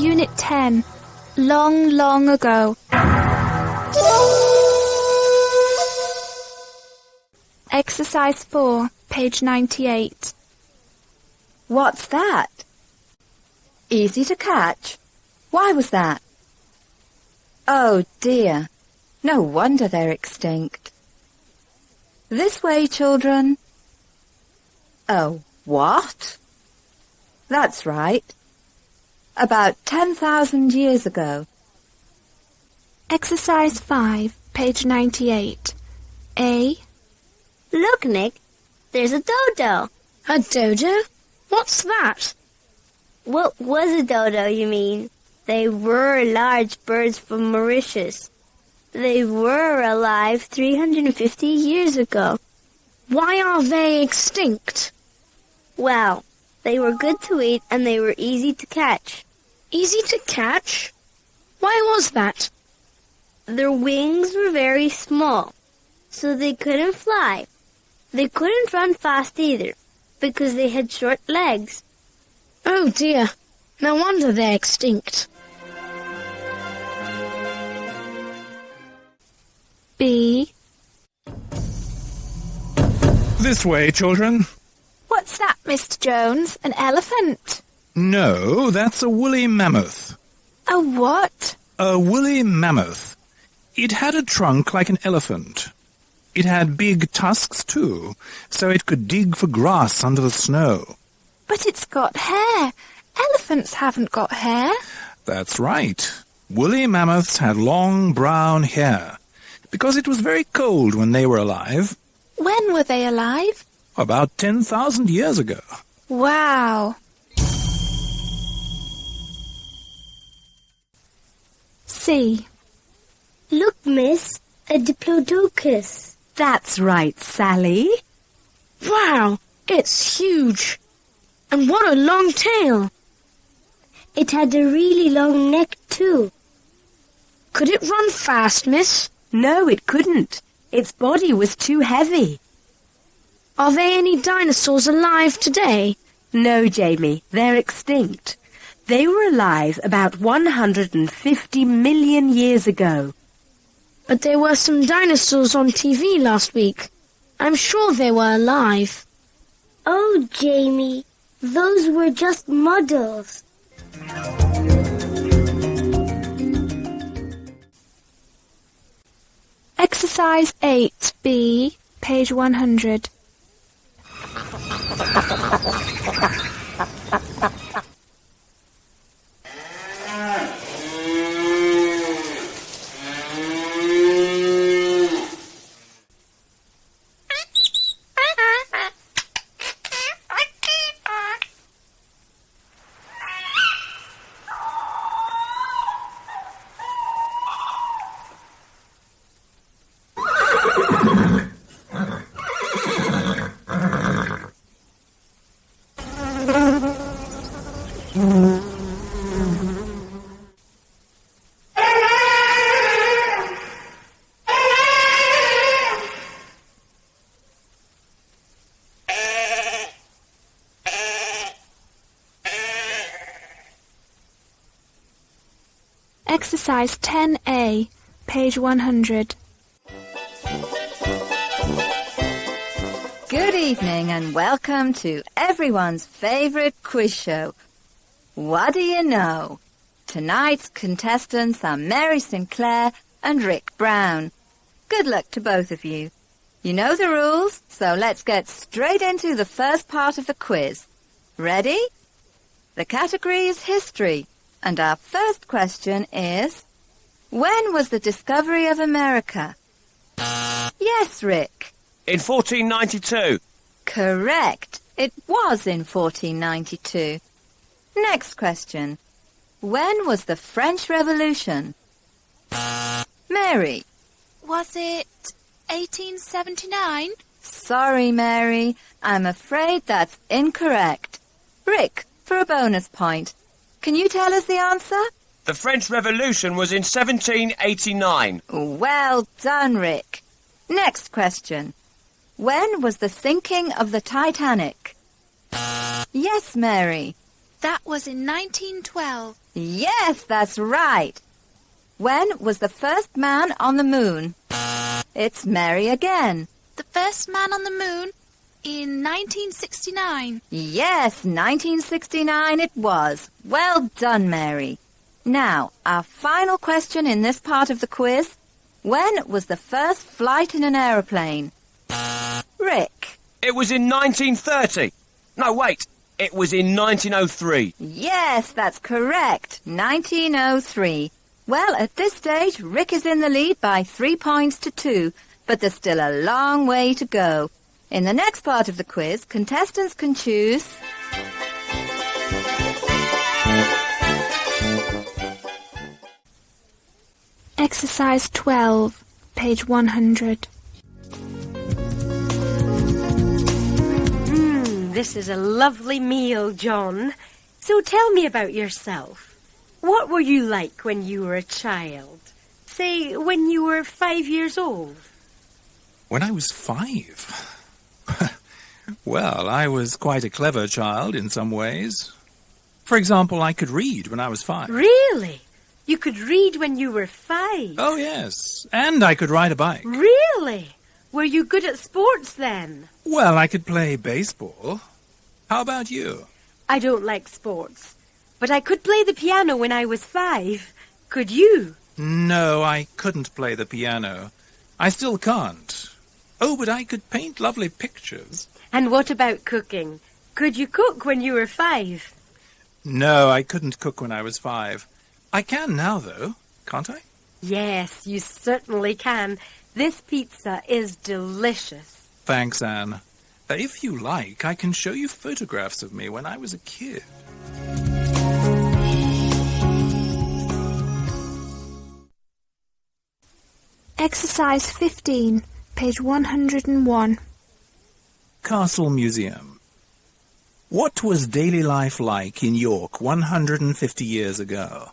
Unit 10. Long, long ago. Exercise 4, page 98. What's that? Easy to catch. Why was that? Oh dear, no wonder they're extinct. This way, children. Oh, what? That's right. About 10,000 years ago. Exercise 5, page 98. A. Look, Nick, there's a dodo. A dodo? What's that? What was a dodo, you mean? They were large birds from Mauritius. They were alive 350 years ago. Why are they extinct? Well, they were good to eat and they were easy to catch. Easy to catch? Why was that? Their wings were very small, so they couldn't fly. They couldn't run fast either, because they had short legs. Oh dear, no wonder they're extinct. B. This way, children. What's that, Mr. Jones? An elephant? No, that's a woolly mammoth. A what? A woolly mammoth. It had a trunk like an elephant. It had big tusks, too, so it could dig for grass under the snow. But it's got hair. Elephants haven't got hair. That's right. Woolly mammoths had long brown hair, because it was very cold when they were alive. When were they alive? About 10,000 years ago. Wow. C. Look, miss, a diplodocus. That's right, Sally. Wow, it's huge. And what a long tail. It had a really long neck, too. Could it run fast, miss? No, it couldn't. Its body was too heavy. Are there any dinosaurs alive today? No, Jamie, they're extinct. They were alive about 150 million years ago. But there were some dinosaurs on TV last week. I'm sure they were alive. Oh, Jamie, those were just models. Exercise 8B, page 100. Exercise 10A, page 100. Good evening and welcome to everyone's favourite quiz show. What do you know? Tonight's contestants are Mary Sinclair and Rick Brown. Good luck to both of you. You know the rules, so let's get straight into the first part of the quiz. Ready? The category is history, and our first question is, when was the discovery of America? Yes, Rick. In 1492. Correct. It was in 1492. Next question. When was the French Revolution? Mary. Was it 1879? Sorry, Mary. I'm afraid that's incorrect. Rick, for a bonus point, can you tell us the answer? The French Revolution was in 1789. Well done, Rick. Next question. When was the sinking of the Titanic? Yes, Mary. That was in 1912. Yes, that's right. When was the first man on the moon? It's Mary again. The first man on the moon in 1969. Yes, 1969 it was. Well done, Mary. Now, our final question in this part of the quiz. When was the first flight in an aeroplane? Rick. It was in 1930. No, wait. It was in 1903. Yes, that's correct. 1903. Well, at this stage, Rick is in the lead by 3 points to 2, but there's still a long way to go. In the next part of the quiz, contestants can choose... Exercise 12, page 100. This is a lovely meal, John. So tell me about yourself. What were you like when you were a child? Say, when you were 5 years old? When I was 5? Well, I was quite a clever child in some ways. For example, I could read when I was 5. Really? You could read when you were 5? Oh, yes. And I could ride a bike. Really? Were you good at sports then? Well, I could play baseball. How about you? I don't like sports, but I could play the piano when I was 5. Could you? No, I couldn't play the piano. I still can't. Oh, but I could paint lovely pictures. And what about cooking? Could you cook when you were 5? No, I couldn't cook when I was 5. I can now, though, can't I? Yes, you certainly can. This pizza is delicious. Thanks, Anne. If you like, I can show you photographs of me when I was a kid. Exercise 15, page 101. Castle Museum. What was daily life like in York 150 years ago?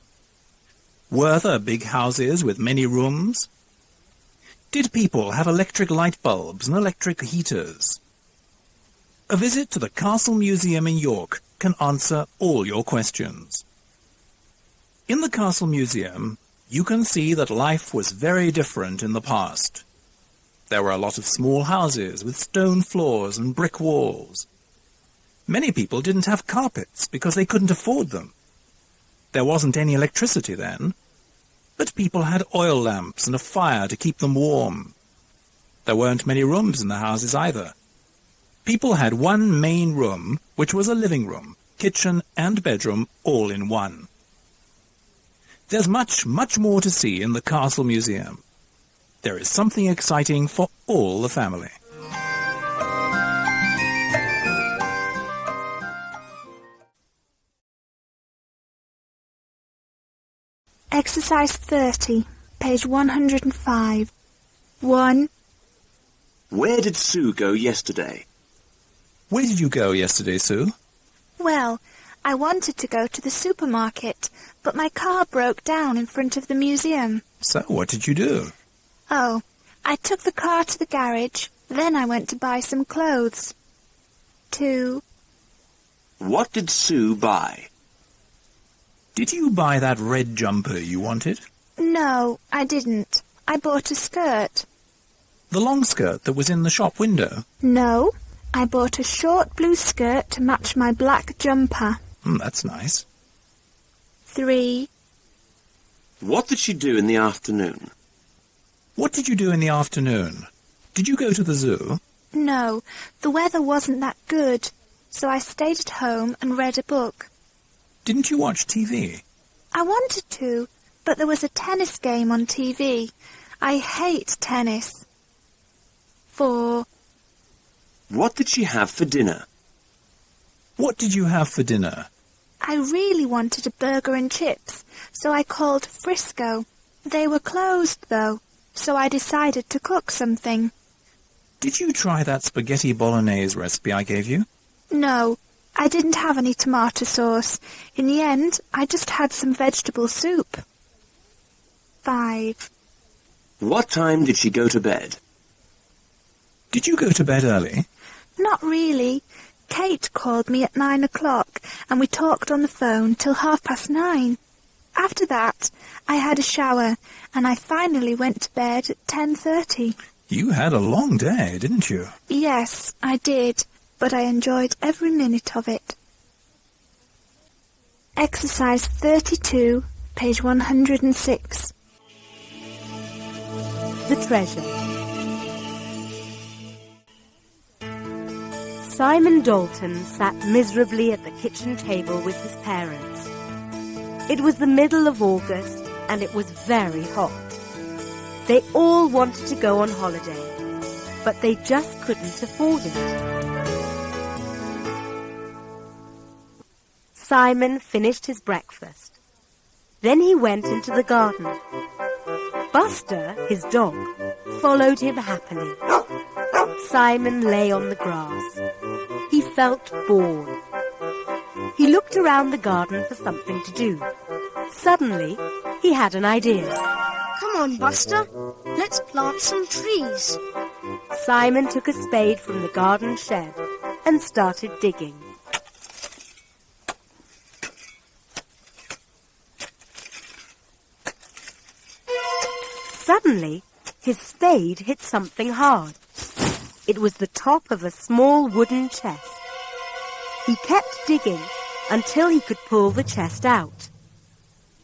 Were there big houses with many rooms? Did people have electric light bulbs and electric heaters? A visit to the Castle Museum in York can answer all your questions. In the Castle Museum, you can see that life was very different in the past. There were a lot of small houses with stone floors and brick walls. Many people didn't have carpets because they couldn't afford them. There wasn't any electricity then, but people had oil lamps and a fire to keep them warm. There weren't many rooms in the houses either. People had one main room, which was a living room, kitchen and bedroom all in one. There's much, much more to see in the Castle Museum. There is something exciting for all the family. Exercise 30, page 105. 1. Where did Sue go yesterday? Where did you go yesterday, Sue? Well, I wanted to go to the supermarket, but my car broke down in front of the museum. So, what did you do? Oh, I took the car to the garage, then I went to buy some clothes. 2. What did Sue buy? Did you buy that red jumper you wanted? No, I didn't. I bought a skirt. The long skirt that was in the shop window? No, I bought a short blue skirt to match my black jumper. That's nice. 3. What did she do in the afternoon? What did you do in the afternoon? Did you go to the zoo? No, the weather wasn't that good, so I stayed at home and read a book. Didn't you watch TV? I wanted to, but there was a tennis game on TV. I hate tennis. 4. What did she have for dinner? What did you have for dinner? I really wanted a burger and chips, so I called Frisco. They were closed, though, so I decided to cook something. Did you try that spaghetti bolognese recipe I gave you? No, I didn't have any tomato sauce. In the end, I just had some vegetable soup. 5. What time did she go to bed? Did you go to bed early? Not really. Kate called me at 9 o'clock and we talked on the phone till 9:30. After that, I had a shower and I finally went to bed at 10:30. You had a long day, didn't you? Yes, I did, but I enjoyed every minute of it. Exercise 32, page 106. The treasure. Simon Dalton sat miserably at the kitchen table with his parents. It was the middle of August and it was very hot. They all wanted to go on holiday, but they just couldn't afford it. Simon finished his breakfast. Then he went into the garden. Buster, his dog, followed him happily. Simon lay on the grass. He felt bored. He looked around the garden for something to do. Suddenly, he had an idea. Come on, Buster. Let's plant some trees. Simon took a spade from the garden shed and started digging. Suddenly, his spade hit something hard. It was the top of a small wooden chest. He kept digging until he could pull the chest out.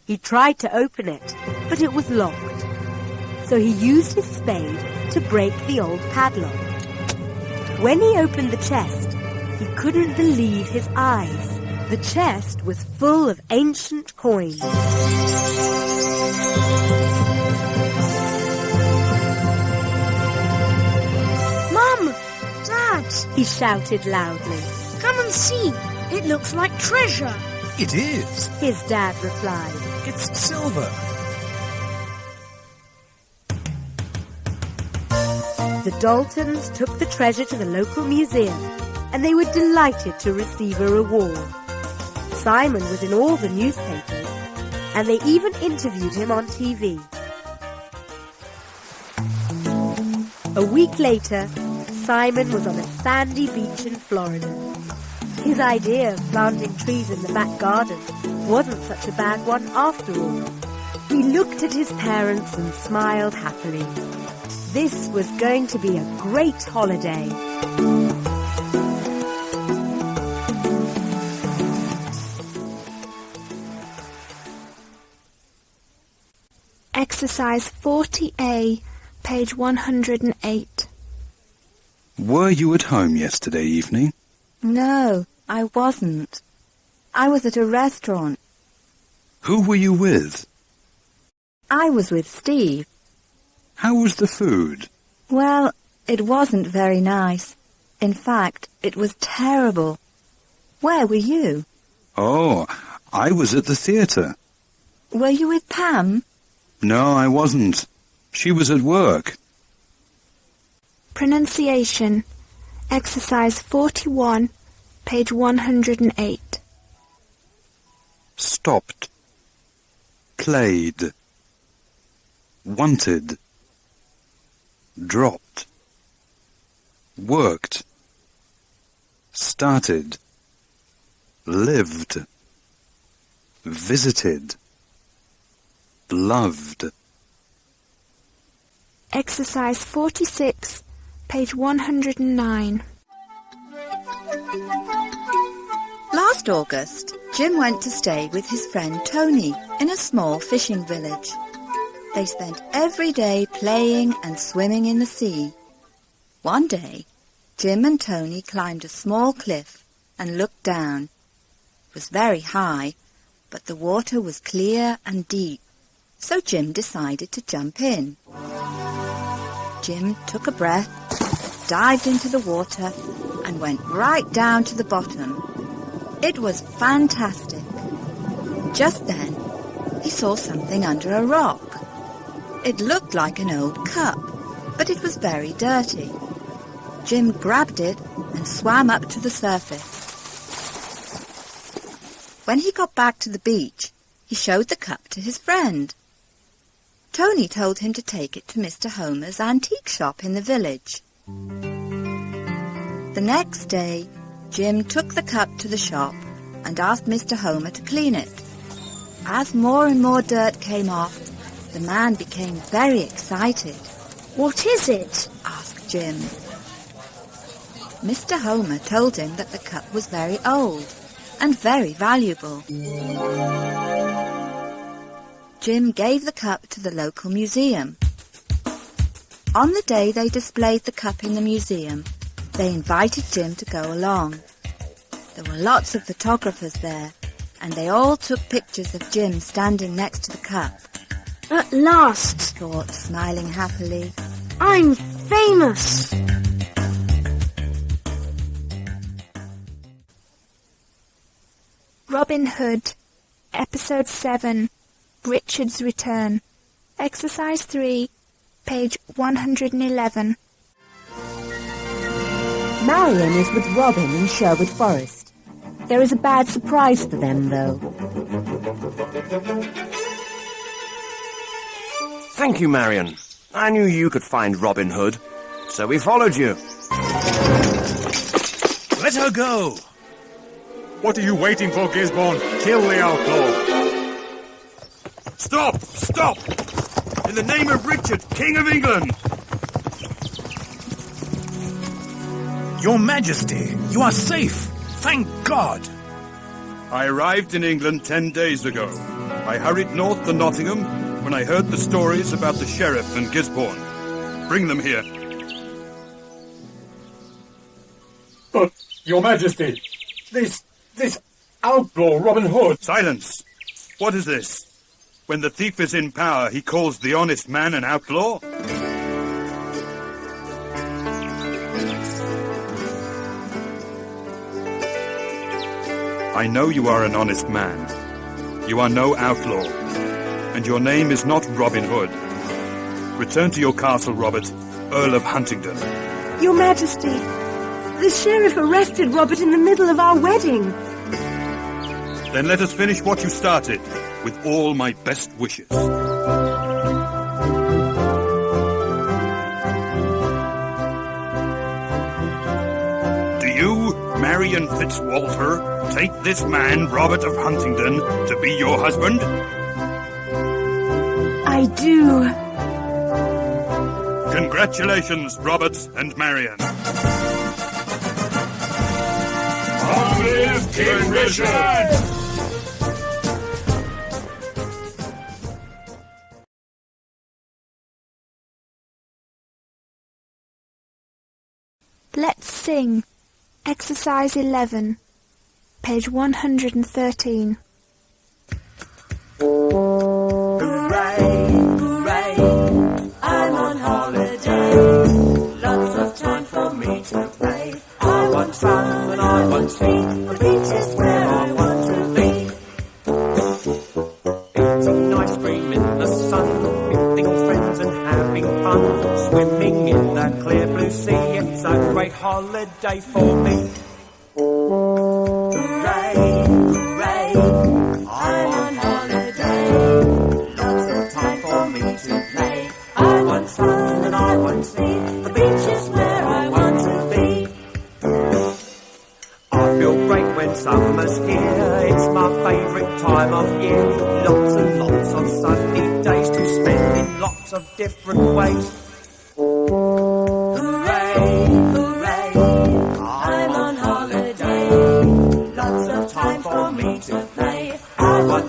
He tried to open it, but it was locked. So he used his spade to break the old padlock. When he opened the chest, he couldn't believe his eyes. The chest was full of ancient coins. Mum! Dad! He shouted loudly. Come and see. It looks like treasure. It is. His dad replied. It's silver. The Daltons took the treasure to the local museum, and they were delighted to receive a reward. Simon was in all the newspapers, and they even interviewed him on TV. A week later, Simon was on a sandy beach in Florida. His idea of planting trees in the back garden wasn't such a bad one after all. He looked at his parents and smiled happily. This was going to be a great holiday. Exercise 40A, page 108. Were you at home yesterday evening? No, I wasn't. I was at a restaurant. Who were you with? I was with Steve. How was the food? Well, it wasn't very nice. In fact, it was terrible. Where were you? Oh, I was at the theatre. Were you with Pam? No, I wasn't. She was at work. Pronunciation. Exercise 41, page 108. Stopped. Played. Wanted. Dropped. Worked. Started. Lived. Visited. Loved. Exercise 46, page 109. Last August, Jim went to stay with his friend Tony in a small fishing village. They spent every day playing and swimming in the sea. One day, Jim and Tony climbed a small cliff and looked down. It was very high, but the water was clear and deep, so Jim decided to jump in. Jim took a breath, dived into the water, and went right down to the bottom. It was fantastic. Just then, he saw something under a rock. It looked like an old cup, but it was very dirty. Jim grabbed it and swam up to the surface. When he got back to the beach, he showed the cup to his friend. Tony told him to take it to Mr. Homer's antique shop in the village. The next day, Jim took the cup to the shop and asked Mr. Homer to clean it. As more and more dirt came off, the man became very excited. What is it? Asked Jim. Mr. Homer told him that the cup was very old and very valuable. Jim gave the cup to the local museum. On the day they displayed the cup in the museum, they invited Jim to go along. There were lots of photographers there, and they all took pictures of Jim standing next to the cup. At last, thought, smiling happily. I'm famous! Robin Hood, Episode 7, Richard's Return. Exercise 3, page 111. Marion is with Robin in Sherwood Forest. There is a bad surprise for them, though. Thank you, Marion. I knew you could find Robin Hood, so we followed you. Let her go! What are you waiting for, Gisborne? Kill the outlaw! Stop! Stop! In the name of Richard, King of England! Your Majesty, you are safe! Thank God! I arrived in England 10 days ago. I hurried north to Nottingham when I heard the stories about the sheriff and Gisborne. Bring them here. But, Your Majesty, this outlaw Robin Hood... Silence! What is this? When the thief is in power, he calls the honest man an outlaw? I know you are an honest man. You are no outlaw, and your name is not Robin Hood. Return to your castle, Robert, Earl of Huntingdon. Your Majesty, the sheriff arrested Robert in the middle of our wedding. Then let us finish what you started, with all my best wishes. Do you, Marion Fitzwalter, take this man, Robert of Huntingdon, to be your husband? I do. Congratulations, Robert and Marion. Long live King Richard! Let's sing. Exercise 11, page 113. Hooray, hooray, I'm on holiday. Lots of time for me to play. I want fun and I want speed. The beach is where I want to be. Eating ice cream in the sun, meeting friends and having fun. Swimming in the clear blue sea, it's a great holiday for me. Hooray, hooray, I'm on holiday. Lots of time for me to play. I want fun and I want speed. The beach is where I want to be. I feel great when summer's here. It's my favourite time of year. Lots and lots of sunny days to spend in lots of different ways. Hooray, hooray, I'm on holiday. Lots of time for me to play. I want